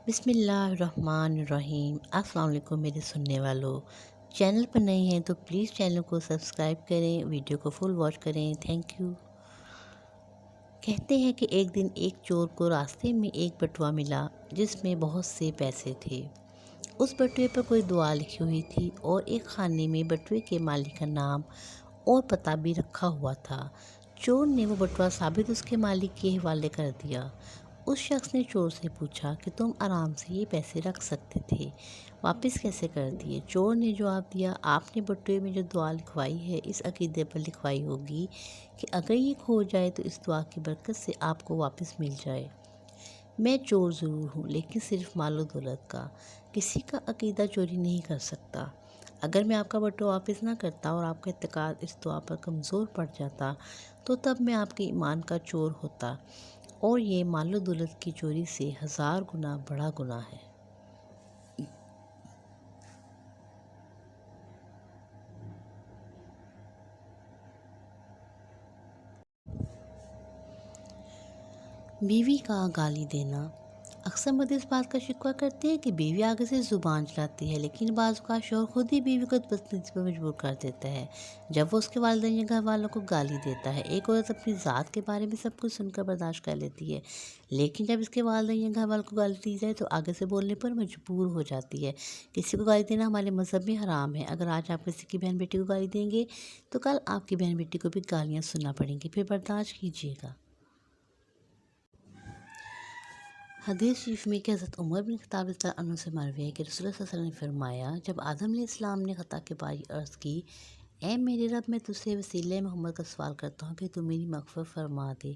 بسم اللہ الرحمن الرحیم۔ السلام علیکم میرے سننے والوں، چینل پر نئے ہیں تو پلیز چینل کو سبسکرائب کریں، ویڈیو کو فل واچ کریں، تھینک یو۔ کہتے ہیں کہ ایک دن ایک چور کو راستے میں ایک بٹوا ملا جس میں بہت سے پیسے تھے۔ اس بٹوے پر کوئی دعا لکھی ہوئی تھی اور ایک خانے میں بٹوے کے مالک کا نام اور پتہ بھی رکھا ہوا تھا۔ چور نے وہ بٹوا ثابت اس کے مالک کے حوالے کر دیا۔ اس شخص نے چور سے پوچھا کہ تم آرام سے یہ پیسے رکھ سکتے تھے، واپس کیسے کر دیے؟ چور نے جواب دیا، آپ نے بٹوے میں جو دعا لکھوائی ہے اس عقیدے پر لکھوائی ہوگی کہ اگر یہ کھو جائے تو اس دعا کی برکت سے آپ کو واپس مل جائے۔ میں چور ضرور ہوں لیکن صرف مال و دولت کا، کسی کا عقیدہ چوری نہیں کر سکتا۔ اگر میں آپ کا بٹوا واپس نہ کرتا اور آپ کا اعتقاد اس دعا پر کمزور پڑ جاتا تو تب میں آپ کے ایمان کا چور ہوتا، اور یہ مال و دولت کی چوری سے 1000 گنا بڑا گناہ ہے۔ بیوی کا گالی دینا۔ اکثر مرد اس بات کا شکوہ کرتے ہیں کہ بیوی آگے سے زبان چلاتی ہے، لیکن بعض اوقات شوہر خود ہی بیوی کو بدتمیزی پر مجبور کر دیتا ہے جب وہ اس کے والدین یا گھر والوں کو گالی دیتا ہے۔ ایک عورت اپنی ذات کے بارے میں سب کچھ سن کر برداشت کر لیتی ہے، لیکن جب اس کے والدین یا گھر والوں کو گالی دی جائے تو آگے سے بولنے پر مجبور ہو جاتی ہے۔ کسی کو گالی دینا ہمارے مذہب میں حرام ہے۔ اگر آج آپ کسی کی بہن بیٹی کو گالی دیں گے تو کل آپ کی بہن بیٹی کو بھی گالیاں سننا پڑیں گی، پھر برداشت کیجیے گا۔ حدیث شریف میں کہ حضرت عمر بن خطاب رضی اللہ عنہ سے مروی ہے کہ رسول اللہ صلی اللہ علیہ وسلم نے فرمایا، جب آدم علیہ السلام نے خطا کے باری عرض کی، اے میرے رب، میں تجھ سے وسیلہ محمد کا سوال کرتا ہوں کہ تو میری مغفرت فرما دے۔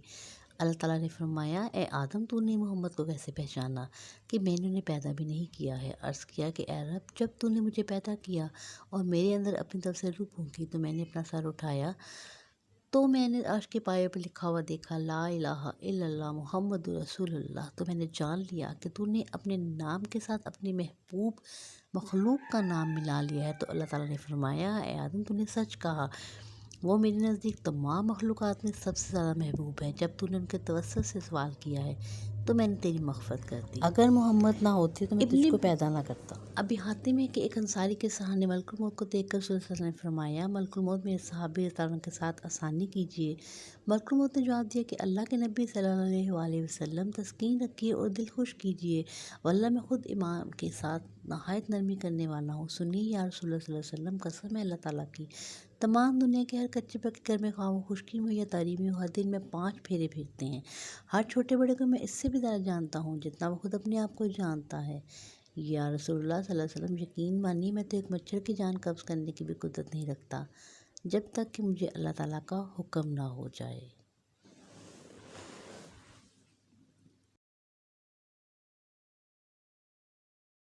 اللہ تعالیٰ نے فرمایا، اے آدم، تو نے محمد کو کیسے پہچانا کہ میں نے انہیں پیدا بھی نہیں کیا ہے؟ عرض کیا کہ اے رب، جب تو نے مجھے پیدا کیا اور میرے اندر اپنی طرف سے روح پھونکی تو میں نے اپنا سر اٹھایا تو میں نے عرش کے پائے پر لکھا ہوا دیکھا، لا الہ الا اللہ محمد رسول اللہ، تو میں نے جان لیا کہ تو نے اپنے نام کے ساتھ اپنی محبوب مخلوق کا نام ملا لیا ہے۔ تو اللہ تعالیٰ نے فرمایا، اے آدم، تو نے سچ کہا، وہ میرے نزدیک تمام مخلوقات میں سب سے زیادہ محبوب ہے۔ جب تو نے ان کے توسط سے سوال کیا ہے تو میں نے تیری مغفرت کر دی۔ اگر محمد نہ ہوتے تو میں تجھ کو پیدا نہ کرتا۔ ابی حاتم ہے کہ ایک انصاری کے صحابی نے ملک الموت کو دیکھ کر رسول اللہ صلی اللہ علیہ وسلم نے فرمایا، ملک الموت میرے صحابی رضی اللہ عنہ کے ساتھ آسانی کیجیے۔ ملک الموت نے جواب دیا کہ اللہ کے نبی صلی اللہ علیہ وآلہ وسلم، تسکین رکھیے اور دل خوش کیجیے، واللہ میں خود امام کے ساتھ نہایت نرمی کرنے والا ہوں۔ سنیے یا رسول اللہ صلی اللہ علیہ وسلم، قسم ہے اللہ تعالیٰ کی، تمام دنیا کے ہر کچے پکے گھر میں خواہ وہ خشکی میں یا تاریکی ہو، ہر دن میں 5 پھیرے پھرتے ہیں۔ ہر چھوٹے بڑے کو میں اس سے بھی زیادہ جانتا ہوں جتنا وہ خود اپنے آپ کو جانتا ہے۔ یا رسول اللہ صلی اللہ علیہ وسلم، یقین مانیے میں تو ایک مچھر کی جان قبض کرنے کی بھی قدرت نہیں رکھتا جب تک کہ مجھے اللہ تعالیٰ کا حکم نہ ہو جائے۔